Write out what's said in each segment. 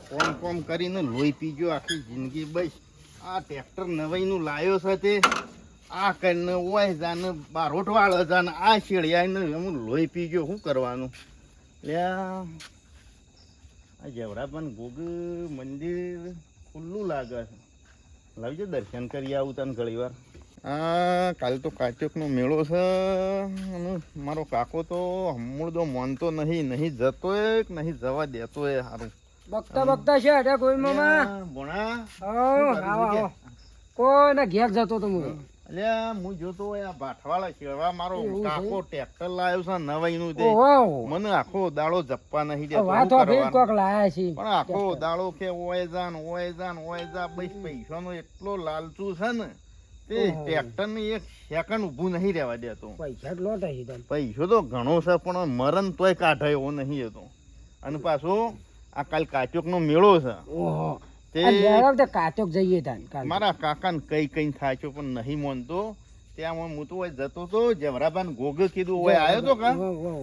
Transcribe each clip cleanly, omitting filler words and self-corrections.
કોમ કોમ કરીને લોહી પીજો આખી જિંદગી બસ. આ ટ્રેક્ટર નવાઈનું લાયો છે તે આ કરીને ઓય જાને બારોટ વાળો જાને આ શેળિયાને હું લોહી પીજો શું કરવાનું લ્યા. આ જવરાપન ગોગ મંદિર ખુલ્લું લાગે છે, લાવજો દર્શન કરી આવું તને ઘણી વાર. હા કાલે તો કાચોકનો મેળો છે અને મારો કાકો તો હમણાં તો માનતો નહીં જતો કે નહીં જવા દેતો એ સારું બકતા છે અરે કોઈ મામા ભણા આવો કોઈને ઘેર જતો તો હું અલ્યા હું જોતો હોય આ ભાઠવાળા કેળવા મારો કાકો ટ્રેક્ટર લાવ્યો છે નવાઈનું તે મને આખો દાડો જપ્પા નહીં દેતો વાત કોક લાયા છે પણ આખો દાડો કે ઓય જા બસ પૈસાનો એટલો લાલચું છે ને તે ટ્રેક્ટર ને એક સેકન્ડ ઊભું નહીં રહેવા દેતો. પૈસો તો ઘણો છે પણ મરણ તોય કાઢે એવો નહીં હતો. અને પાછો આ કાલ કાચોક નો મેળો છે તે કાચોક જઈએ મારા કાકા ને કઈ થાય છે પણ નહીં માનતો. ત્યાં હું તો જતો તો જવરાબાન ગોગ કીધું હોય આવ્યો તો કા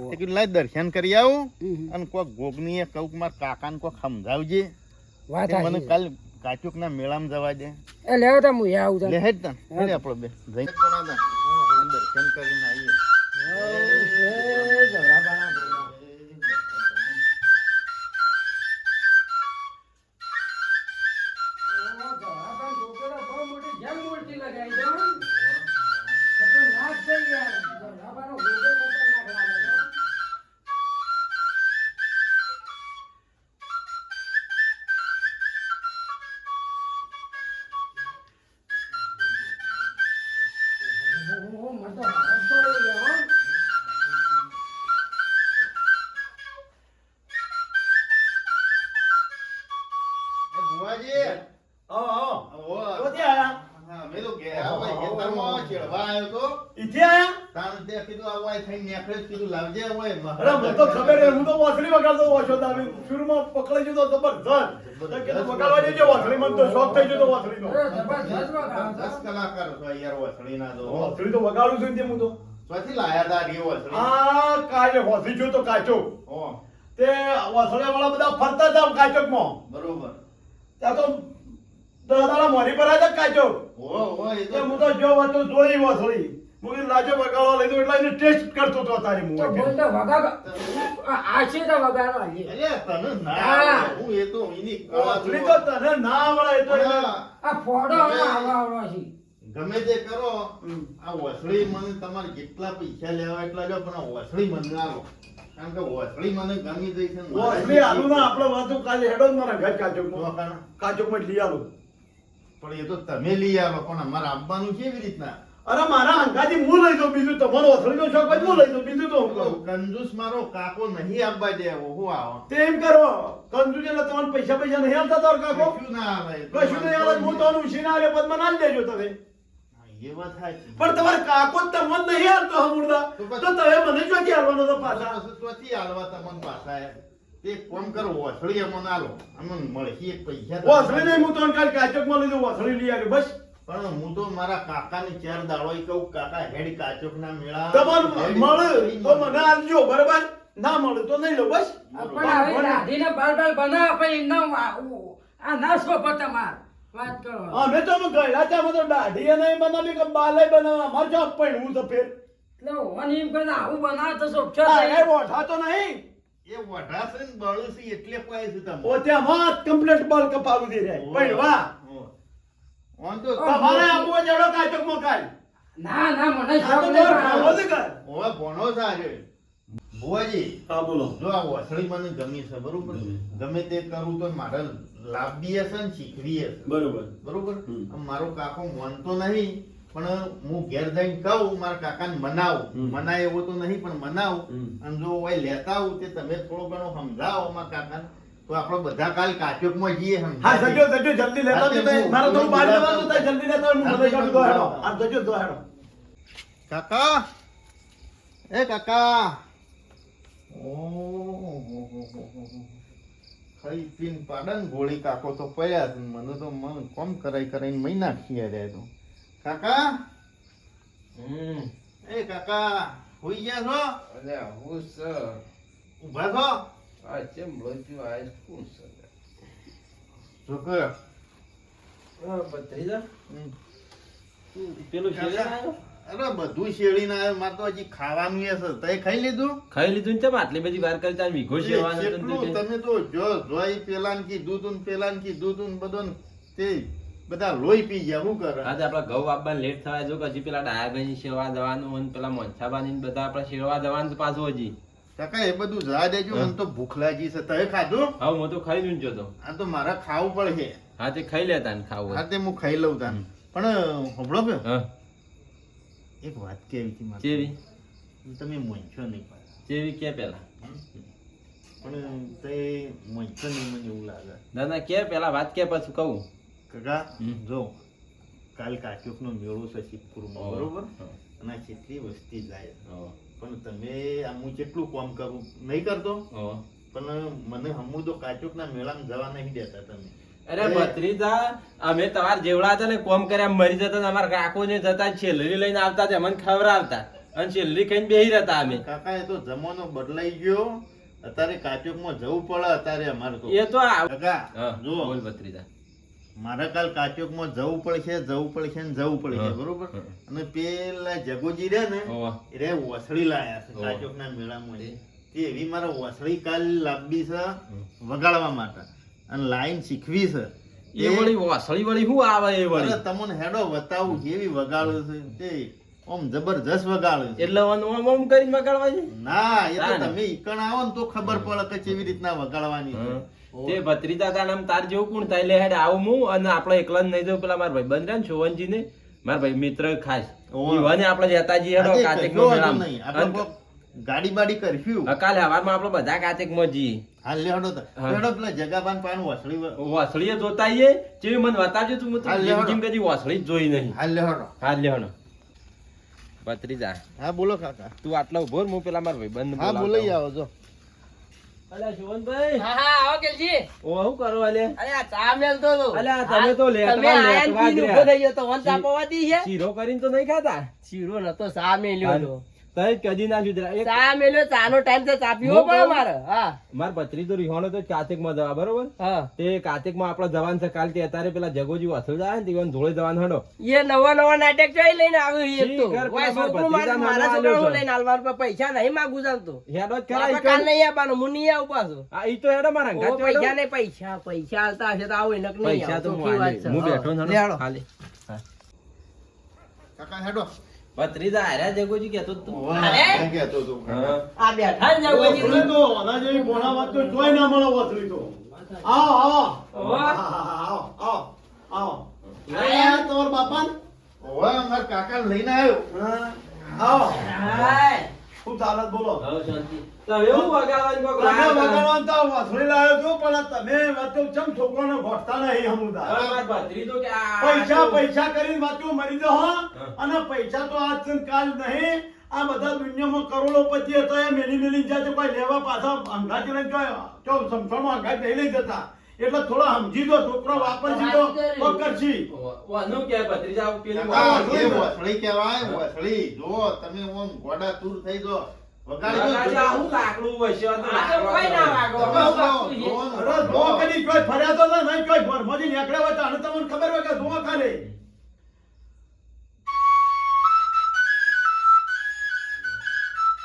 કીધું લાય દર્શન કરી આવું અને કોઈક ગોગ ની કહું મારા કાકા ને કોઈક સમજાવજે મને કાલ કાચુક ના મેળામાં જવા દે. એ લેવો તો હું આવું લે હેડ તન હેડ આપણો બે જઈ દર્શન કરીને આવીએ. બરોબર ત્યાં તો દાદા મોરી પર આવ્યા કાચો હું તો જો વાતો જોઈ વસળી મુગી લાજો વગાડો લીધો એટલે એને ટેસ્ટ કરતો તો તારી મું બોલતો વગાડો આશે તો વગાડો અરે તને ના હું એ તો એની વસળી તો તને ના મળે તો આ ફોડો આવવાનો છે ગમે તે કરો આ વસળી મને તમારે જેટલા પૈસા લેવા એટલા લો પણ આ વસળી મને ના લો કારણ કે વસળી મને ગમી જઈ છે. વસળી આલુ ના આપણે વાતો કાલે હેડો મારા ઘર કાચોક માં લઈ આલો પણ એ તો તમે લઈ આવો પણ અમારે આપવાનું કેવી રીતના? અરે મારા અંગાથી હું લઈ દઉં બીજું તમારો વસળીનો શોખ હોય હું લઈ દઉં બીજું તો હું કરું. કંજૂસ મારો કાકો નહીં આપવા દે હું આવો તેમ કરો કંજૂસ એટલે તમને પૈસા નહીં આપતા તાર કાકો કશું ના આવે કશું નહીં આવે હું તો ઉછીને આવે પદમાં ના દેજો તમે એ વાત સાચી પણ તમારે કાકો તમને નહીં આવતો હમુરદા તો તમે મને ક્યાંથી આવવાનો તો પાછા ચોથી આલવા તમને પાછા એક કામ કરો વસળી અમને આલો અમને મળશે એક પૈસા વસળી નહીં હું તો કાલ કાચોકમાં લીધું વસળી લઈ આવ્યો બસ પણ હું તો મારા કાકાની ચાર દાડો કહું કાકા હેડ કાચોક ના મેળા તમારું મળે તો મને આલજો બરાબર ના મળે તો નહીં લો બસ પણ હવે રાધીને બાર બનાવ પછી ના આ ના સોપો તમાર વાત કરો અમે તો ગયડા ત્યાં તો દાઢી નહીં બનાવી કે બાલે બનાવવા માર જો પણ હું તો ફેર એટલે ઓન એમ કરીને આવું બનાવ તો સોપ છો એ ઓઠા તો નહીં એ વઢાશે ને બળુસી એટલે કોઈ છે તમે ઓ ત્યાં માં કમ્પ્લીટ બાલ કપાવી દે રે પણ વાહ ઓન તો તમારે આપવો જડો કાચોક માં કાલ ના મને આ શોખ તો નહીં મોર કર ઓય ભણો સારે ભુવાજી હા બોલો જો આ વસળી મને ગમી છે બરોબર ગમે તે કરું તો મારે લાભ બી હશે ને શીખવી હશે બરોબર મારો કાકો માનતો નહીં પણ હું ઘેર જઈને કહું મારા કાકાને મનાવું મનાય એવો તો નહીં પણ મનાવું અને જો ઓય લેતા આવું તે તમે થોડો ઘણો સમજાવો મારા કાકાને તો આપણે બધા કાલ કાચોકમાં જઈએ હા સજો જલ્દી લેતા તો મારો તો બહાર જવાનું તો જલ્દી લેતા હું મને કાઢ દો હેડો આ સજો દો હેડો કાકા એ કાકા ખાઈ પીને પાડન ગોળી કાકો તો પડ્યા છે મને તો મન કોમ કરાઈને મહી નાખી રહ્યા તો કાકા એ કાકા હોઈ ગયા છો? અલ્યા હું સર ઉભા છો? આ ચેમ લોચ્યું આ કોણ સર છોકરા ભત્રીજા હમ. પેલું શેરડી આવ્યો? અરે બધું શેરડી ના મારે તો હજી ખાવાનું એ છે તઈ ખાઈ લીધું ખાઈ લીધું ને ચમ આટલી બધી વાર કરી તાર વીઘો શેરવાનો હતો ને કેટલું તે- તમે તો જો જોઈ પેલા ને કીધું તું ને પેલા ને કીધું તું ને બધું ને તે બધા લોહી પી ગયા શું કરે આજે આપડા ઘઉં આપવા લેટ થવાય જો કે હજી પેલા ડાયાભાઈ સેવા જવાનું અને પેલા મોનસાબાની બધા આપડા સેવા જવાનું છે પાછું હજી કાકા એ બધું જા દેજો મને તો ભૂખ લાગી છે તય ખાધું હવે હું તો ખાઈ લઉં જોતો આ તો મારે ખાવું પડશે હા તે ખાઈ લેતા ને ખાવું હા હોય. તે હું ખાઈ લઉં તાન પણ હમણો કે હા એક વાત કેવી હતી મારે ચેવી તમે મોંચો નહીં પાડ્યા ચેવી કે પેલા પણ તે મોંચો નહીં મને એવું લાગે ના ના કે પેલા વાત કે પછી કહું કાકા હમ. જો કાલ કાચોકનો મેળો છે સિદ્ધપુરમાં બરોબર અને આ કેટલી વસ્તી જાય પણ તમે આ હું કેટલું કામ કરું નહીં કરતો પણ મને હમું તો કાચોકના મેળામાં જવા નહીં દેતા તમે અરે ભત્રીજા અમે તમાર જેવડા હતા ને કોમ કર્યા મરી જતા ને અમારા કાકો ને જતા છેલરી લઈને આવતા તે અમને ખવડાવતા અને છેલરી ખાઈને બેહી રહેતા અમે કાકા એ તો જમાનો બદલાઈ ગયો અત્યારે કાચોકમાં જવું પડે અત્યારે અમારે તો એ તો આ- કાકા હા, જો બોલ ભત્રીજા મારે કાલ કાચોકમાં જવું પડશે ને જવું પડશે હા. બરોબર હા. અને પેલા જગોજી રહ્યા ને હોવે. એ રે વસળી લાયા છે હોવે. કાચોકના મેળામાં તે એવી મારે વસળી કાલ લાવવી છે વગાડવા માટે અને લાઈન શીખવી છે એ વળી વાસળી વળી શું આવે એ અરે વળી તમને હેડો બતાવું કેવી વગાડે છે તે ઓમ જબરજસ્ત વગાડે છે એટલે ઓમ ઓમ કરીને વગાડવા છે ના એ તો ના, ના. તમે ઈકણ આવો ને તો ખબર પડે કે કેવી રીતના વગાડવાની છે તે ભત્રીજા તાર આમ તાર જેવું કોણ થાય લે હેડ આવું હું અને આપણે એકલા જ નહીં જવું પેલા મારા ભાઈ બંધ રહ્યા ને શોભનજી ને મારા ભાઈ મિત્ર ખાસ ઓવે. ઈવાને આપણે જતાજી હેડો આજે કાચેક કશો વાંધો મેળામાં. નહીં. આપણે અને કોક ગાડી બાડી કરશું કાલે હવારમાં આપણે બધા કાચેકમાં જઈએ હાલ લેવડો તો હા. લેવડો પેલા જગાબાન પાન વસળી વાસળીએ જોતા આઈએ જેવી મને બતાવજો તું હા, લેવડો. જીમ કદી વાસળી જ જોઈ નહીં હાલ લેવડો હા લેવાનો ભત્રીજા હા બોલો કાકા તું આટલા ઉભો રહે, હું પેલા મારા ભાઈ બંધ હા બોલાઈ આવો જો અલ્યા શોભનભાઈ હા હા આવો કેલજી ઓ શું કરો અલ્યા અરે આ ચા મેલતો તો અલ્યા, તમે તો લેટવા તમે આયા ને લેટવા જ પીને રહ્યા. ઊભો થઈ ગયો તો વન ચા પવાતી છે શીરો કરીને તો નહીં ખાતા શીરો નતો ચા મેલ્યો તો તઈ કદી ના સુધરા એક ચા મેલ્યો ચાનો ટાઈમ તો ચા પીવો હું પડે કહું? મારે હા માર ભત્રીજો રિહાણો તો કાચેકમાં જવા બરોબર હા તે કાચેકમાં આપડે જવાન છે કાલ તે અત્યારે પેલા જગોજી વાસળ જાય ને તેવાને ધોળે જવાન હડો એ નવા નવા નાટક જોઈ લઈને આવ્યું એક તો શી ઘર ઓય પેલા છોકરું મારા મારા ભત્રીજાને છોકરાનું આલ્યો લઈને હાલવા પર પૈસા નહીં માગું જાણતો હેડો જ આપણે કરાય કાલ નહીં આવવાનું હું નહીં આવું પાછું આ ઈ તો હેડો મારા ઓ, અંગાત પૈસા હેડો. નહીં પૈસા પૈસા આલતા હશે તો આવું નક નહીં પૈસા તો આવું. ચોખ્ખી વાત છે. હું બેઠો ને લે હાલો. ખાલી કાકા હેડો ભત્રીજા હાર્યા જગોજી કહેતો જ તો. અરે? કેમ કહેતો હતો? હા. આ બેઠા ને જાવ પછી. વસળી તો આના જેવી ભોળા વાત તો જોઈ ના મળે વસળી તો આવો આવો ઓહો. આવો આવો આવો આયા તમારા બાપા ઓવે, અમારા કાકા લઈને આવ્યો આવો હાય. શું ચાલત બોલો હવે શાંતિ. તો હવે હું વગાડવાની કોક તમે રાહ કરે. વગાડવાનું તો વસળી લાવ્યો છું પણ તમે વાતો ચમ છોકરાને ઘોટતા નહીં હમુદા હવે માર ભત્રીજો કે આ- પૈસા પૈસા કરીને વાતો મરી દો હો અને પૈસા તો આજ છે ને કાલ નહીં આ બધા દુનિયામાં કરોડોપતિ હતા એ મેલી મેલી જાય તો કોઈ લેવા પાછા અંગાજી લઈને જો સમસણમાં અંગાજ નહીં લઈ જતા એટલે થોડા સમજી દો છોકરો વાપરશી તો પકડશી વાનું કે ભત્રીજા આવું પેલું કાકા, વાપરવું એ ને. વસળી કહેવાય વસળી જો તમે ઓમ ગોડા તૂર થઈ જો વગાડી દો. વગાડ્યા હું લાકડું વસ્યો તો આ તો કોઈ ના વાગો. તમે બહુ જો, વાગતું છે. જો, અરે જો કદી કોઈ ફર્યા તો નહીં કોઈ ભરમોજી નીકળ્યા હોય તો આને તમને ખબર હોય કે જો ખાલી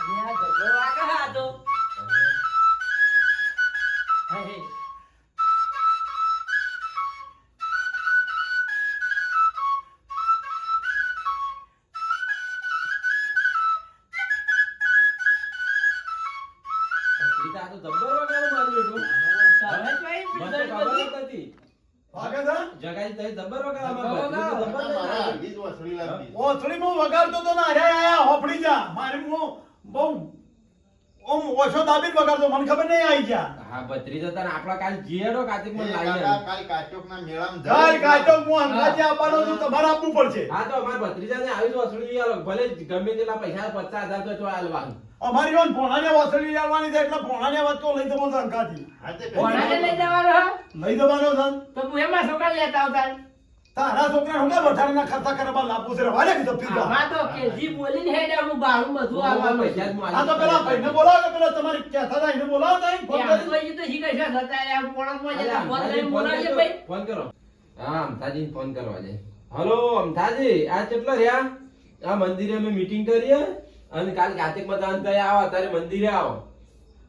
અને આ ઝઘડો વાગે આ તો. હે, હે. ભત્રીજા આ તો જબ્બર વગાડો મારું બેટું. તમે તો અહીં મને તો ખબર જ નથી. વાગે છે જગાઈ તઈ જબ્બર વગાડો મારું ભત્રીજો જબ્બર કાકા, મારા વગાડો. હરગીજ વસળી લાવવી. ઓસળી હું વગાડતો તો ને અરે આયા હોફળી જા મારી હું બહુ ઓમ ઓછો દાબી વગાડતો મને ખબર નહીં આવી ગયા હા ભત્રીજા તને આપણા કાલ જીએડો કાતિકમાં એ લાવી કાકા, આવીએ. કાલ કાચોકના મેળામાં ચાલ જવું. કાચો હું અંગાજે આપવાનો છું તમારે આપવું પડશે હા તો અમારા ભત્રીજાને આવી તો વસૂલી આલો. ભલે ગમે તેટલા પૈસા 50,000 તો આલવાનું. અમારી વાન ભોણાને વસળી લાવવાની છે એટલે ભોણાને વાત તો લઈ જવો છે અંગાથી હા, તે કોનાને લઈ કદી- જવાનો હો? લઈ જવાનો છે તો તું એમાં છોકરા લેતા આવતા તારા છોકરા હું વધારાના ખર્ચા કરવા લાપુ છે વાલે કીધું પીધા આમાં તો કેજી બોલીને હેડે હું બાળું બધું આવવાનું છે. પૈસા જ હું આ તો પેલા ભાઈને બોલાવો કે પેલા તમારી કહેતા હતા એને બોલાવો તાઈ ફોન ત્યાં કરી તો હજી તો શીખે છે છતાં યાર પોણકમાં અરે જતા ફોન અમથાજી લઈને ફોન બોલાવજે કરજો. ભાઈ. ફોન કરો હા અમથાજીને ફોન કરવા છે હલો અમથાજી આ કેટલા રહ્યા આ મંદિરે અમે મીટિંગ કરીએ અને કાલ કાર્તિકમાં જવાનું થાય આવો અત્યારે મંદિરે આવો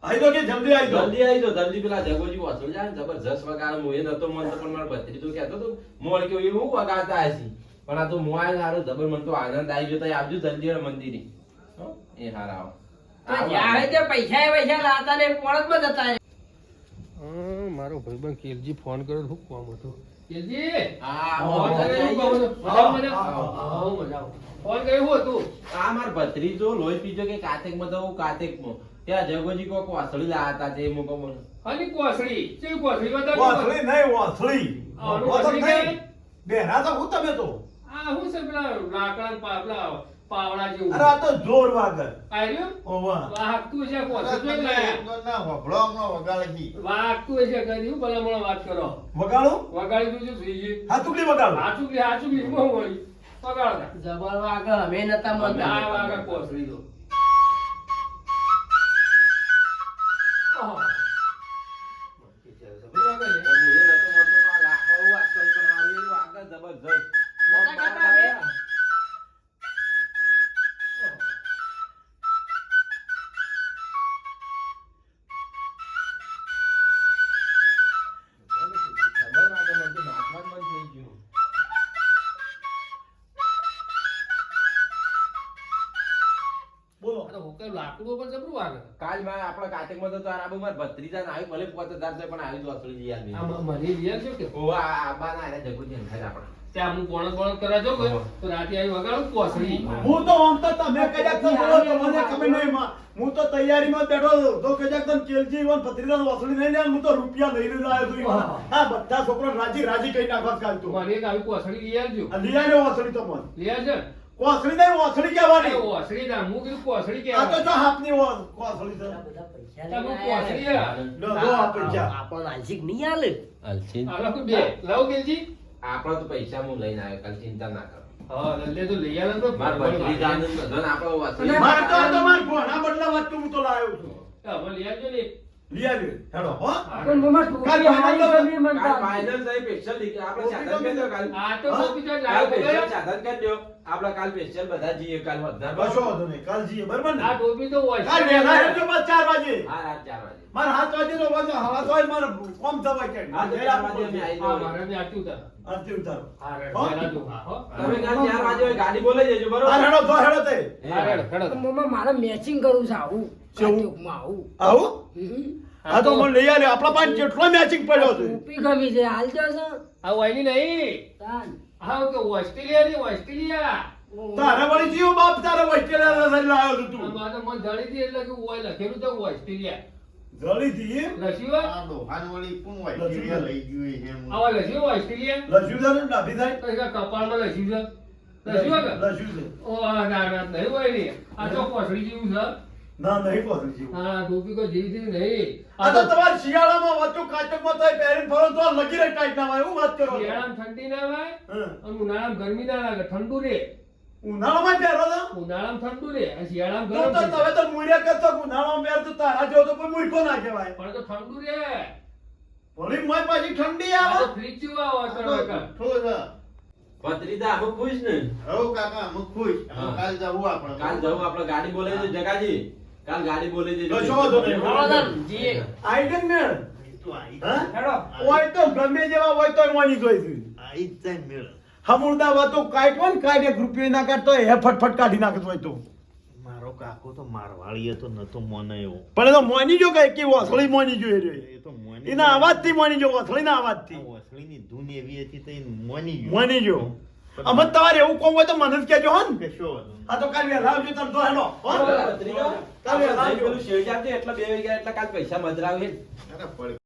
આઈ તો કે જલ્દી આઈ તો જલ્દી આવી જાઓ જલ્દી પેલા જગોજી વસૂલ જાય ને જબરજસ્ત વગાડે હું એ નતો મન તો પણ મારા ભત્રીજો કહેતો હતો મોડ કે એવું વગાડતા હશી પણ આ તો મોય હારો જબર મન તો આનંદ આવી ગયો તો આવજો જલ્દી હવે મંદિરે હો? એ હારા આવો તો જ્યાં હોય ત્યાં પૈસા લાવતા ને પોણકમાં જતા રહે. મારો ભાઈબંધ કેલજી ફોન કર્યો શું કામ હતું કેલજી હા ફોન કર્યો શું કામ હતું? મજામાં? ફોન કર્યો શું હતું? આ માર ભત્રીજો લોહી પીજો કે કાતેકમાં જવું કાતેકમાં ત્યાં જગોજી કોક વાસળી લાયા હતા તે મુકો બોલ આની કોસળી કેવી કોસળી બતાવો. વાસળી નહીં વાસળી આનું વાસળી વાસળી નહીં બેરા તો હું તમે તો આ શું છે પેલા લાકડા ને પેલા પાવડા જેવું અરે આ તો જોર વાગર આર્યું ઓવા વાગતું છે અરે કોસળી જોઈ તમે લાયા. એક તો ના હોભળો હમણાં વગાડે છે. વાગતું છે કર્યું ભલા મને વાત કરો વગાડું વગાડી દઉં છું સુઈ હા તુકડી વગાડું હાચુકલી હું વળી વગાડતા જબર વાગે અમે નતા ના મળતા. વાગે કોસળી તો ઓહો. જબર વાગે ને. હું એ નતો મન તો પણ લાકડું વાગતો પણ આવી વાગે જબરજસ્ત નતા કરતા હવે? ખબર વાગે મન તો નાચવા જ મન થઈ ગયું બોલો આ તો હુંકે લાકડું પણ જબરું વાગે. કાલ માં આપણા કાતેકમાં તો તારા આબુ માર ભત્રીજા ને આવી ભલે 5000 પણ આવી તો અસલી યાર આ મને રિયલ છે કે ઓ આ આબાના આરે જગોજી અંધાર આપણા ત્યાં હું બોણસ કરવા જાઉં કે તો રાતે આવી વગાડું કોસળી. હું તો આમ તો તમે કદાચ તો બોલો તમને ખબર નહીં હું તો તૈયારીમાં જ બેઠો હતો તો કદાચ તમે કેલજી વન પત્રીદાર વાસળી નહીં લે હું તો રૂપિયા લઈને જ આવ્યો છું હા બધા છોકરો રાજી રાજી કઈ નાખવા કાલ તો મને એક આવી કોસળી લઈ આવજો. આ લઈ આવ્યો વાસળી તો મને લઈ આવજો ને? વાસળી નહીં વાસળી કહેવાની અરે કોસળી ના હું કીધું કોસળી આ તો કહેવાય. જો હાથની વાસળી છે આ બધા પૈસા તમે લઈને આયા કોસળી છે. આ. લો જો આ પૈસા આપણને આંશિક નહીં આલે. અલસીન આ લખો બે લાવો કેલજી. આપણો તો પૈસા હું લઈને આવ્યો કાલ ચિંતા ના કરો હા લલ્લે તો લઈ આલે તો માર ભત્રીજાને બધાને આપણો વાસળી મારે તો આ તો માર ભોણા બદલા વાત હું તો લાવ્યો છું હવે લઈ આવજો ને. લઈ આવ્યો હેડો હો પણ મમ્મા ટોપી કાલ હારી ફાઇનલ ગમી મને કાલ તો. ફાઇનલ થઈ સ્પેશિયલ આપણે સાધન કરી દો કાલ આ તો હા? કોપી તો કાલ લાવો સ્પેશિયલ બરાબર? સાધન કરી દો આપણે કાલ સ્પેશિયલ બધા જઈએ કાલ વધના બસો વાંધો નહીં કાલ જઈએ બરાબર ને આ ટોપી તો હોય કાલ વહેલા હેડજો બસ 4 વાગે હા રાત 4 વાગે મારે 7 વાગે તો વાગે હવા તો મારે કોમ થવાય કે હા, તો 4 વાગે અમે આવી હા મારે બી આટલું થાય. આરતી ઉતારો હા રે હો? પહેલા જો હા હો. તમે કાલ 4 વાગે હોય ગાડી બોલાઈ જજો બરોબર આ હેડો તો હેડો તે હા હેડો, હેડો. મમ્મા મારે મેચિંગ કરવું છે આવું કેવું? કાતયુગમાં આવું. આવું હમ. આ તો મને લઈ આવ્યો આપણા પાસે જેટલો મેચિંગ પડ્યો છે ટોપી ગમી છે હાલ જશે આ વાયલી નહીં તાન. હા કે ઓસ્ટ્રેલિયા ની ઓસ્ટ્રેલિયા તારે વળી જીવ બાપ તારે વચ્ચે લાવ્યો છું તું આમાં તો મને જાણી હતી એટલે કે ઓય લખેલું તો ઓસ્ટ્રેલિયા જળી થી લસ્યું હોય? આ ડોહાન વળી કોણ હોય? ચીડિયા લઈ ગયું છે એમ. આવા લસ્યું હોય ઓસ્ટ્રેલિયા લસ્યું છે ને ડાભી થાય તો એકા કપાળમાં લસ્યું છે લસ્યું હોય કે? લસ્યું છે ઓ આ ના ના નહીં હોય ને આ તો કોસળી જેવું છે ના નહીં પહોંચી જીવ હા ટોપી કોઈ જેવી જેવી નહીં આ તો તમારે શિયાળામાં વચ્ચું કાચકમાં તો પહેરીને ફરો તો લગી રહી ટાઈટ ના હોય હું વાત કરો છો? શિયાળામાં ઠંડી ના વાય હં. અને ઉનાળામાં ગરમી ના લાગે ઠંડુ રે ઉનાળામાં પહેરો છો ઉનાળામાં ઠંડુ રે અને શિયાળામાં તું ગરમ તો રે. તમે તો મુર્યા કરતો ઉનાળામાં પહેર તો તારા જેવો તો કોઈ મૂર્ખો ના કહેવાય પણ તો ઠંડુ રે ભલી મોય પાછી ઠંડી આ આવે તો ફ્રીજ જેવું આવે આ અત્યારે તો કાકા. ઠો છે. ભત્રીજા અમે ખુશ ને હઉ કાકા અમે ખુશ. અમે હા. કાલ જવું આપણે. કાલ જવું આપણે ગાડી બોલાવી દેજો જગાજી કાલ ગાડી બોલાવી દેજો કશો વાંધો નહીં. બરોબર, જીએ. આઈડન મેળ એ તો આઈ હા? હેડો. હોય તો ગમે જેવા હોય તો મોની જોઈ છે આઈ જ જાય મેળ. હમુરદા વાતો કાઢવો ને કાઢ 1 રૂપિયો ના કાઢતો એ ફટફટ કાઢી નાખતો હોય તો મારો કાકો તો મારવાડી હતો નતો મોને એવો. પણ એ તો મોની જો કઈ કે વસળી મોની જોઈ રહ્યો એ તો મોની એના અવાજથી મોની જો વસળીના અવાજથી આ વસળીની ધૂન એવી હતી તો એ મોની ગયો. મોની જો અમે તમારે એવું કોમ હોય તો મને જ કહેજો હો ને કશો વાંધો નહીં. આ તો કાલ વહેલા આવજો તમે તો હેડો હો? ભત્રીજા, આપણે જઈ પેલું શેરડી આપજે, એટલે 2 વાગ્યા એટલે કાલ પૈસા મજરાવે અરે પડી